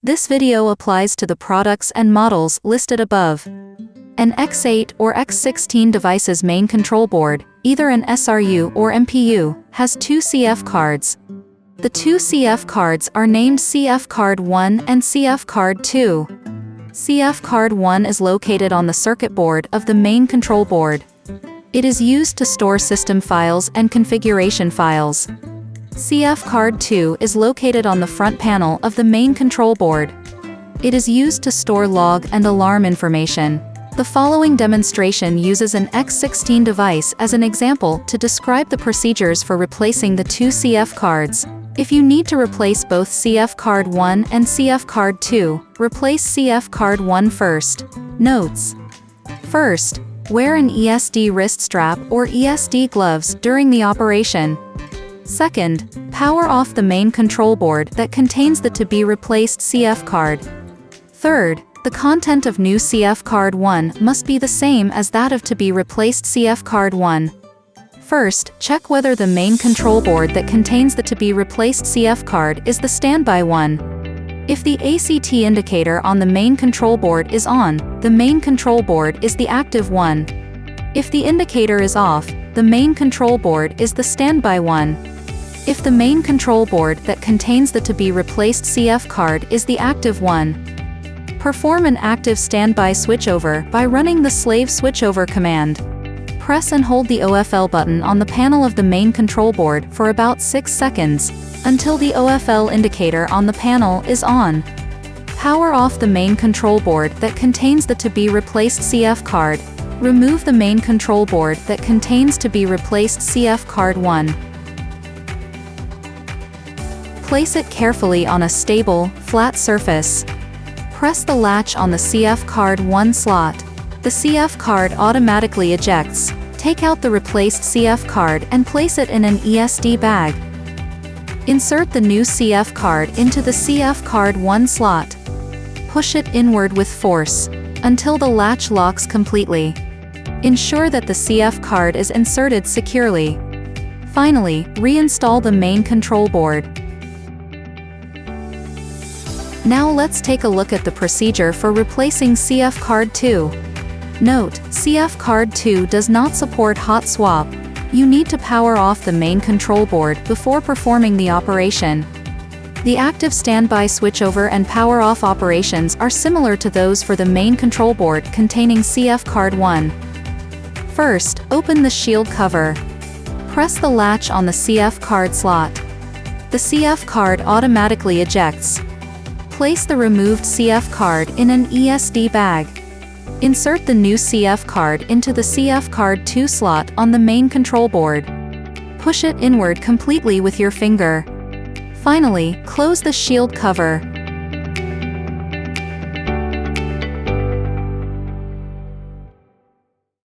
This video applies to the products and models listed above. An X8 or X16 device's main control board, either an SRU or MPU, has two CF cards. The two CF cards are named CF Card 1 and CF Card 2. CF Card 1 is located on the circuit board of the main control board. It is used to store system files and configuration files. CF Card 2 is located on the front panel of the main control board. It is used to store log and alarm information. The following demonstration uses an X16 device as an example to describe the procedures for replacing the two CF cards. If you need to replace both CF Card 1 and CF Card 2, replace CF Card 1 first. Notes: First, wear an ESD wrist strap or ESD gloves during the operation. Second, power off the main control board that contains the to-be-replaced CF card. Third, the content of new CF Card 1 must be the same as that of to-be-replaced CF Card 1. First, check whether the main control board that contains the to-be-replaced CF card is the standby one. If the ACT indicator on the main control board is on, the main control board is the active one. If the indicator is off, the main control board is the standby one. If the main control board that contains the to-be-replaced CF card is the active one, perform an active standby switchover by running the slave switchover command. Press and hold the OFL button on the panel of the main control board for about 6 seconds, until the OFL indicator on the panel is on. Power off the main control board that contains the to-be-replaced CF card. Remove the main control board that contains to-be-replaced CF Card 1. Place it carefully on a stable, flat surface. Press the latch on the CF Card 1 slot. The CF card automatically ejects. Take out the replaced CF card and place it in an ESD bag. Insert the new CF card into the CF Card 1 slot. Push it inward with force, until the latch locks completely. Ensure that the CF card is inserted securely. Finally, reinstall the main control board. Now let's take a look at the procedure for replacing CF Card 2. Note: CF Card 2 does not support hot swap. You need to power off the main control board before performing the operation. The active standby switchover and power off operations are similar to those for the main control board containing CF Card 1. First, open the shield cover. Press the latch on the CF card slot. The CF card automatically ejects. Place the removed CF card in an ESD bag. Insert the new CF card into the CF Card 2 slot on the main control board. Push it inward completely with your finger. Finally, close the shield cover.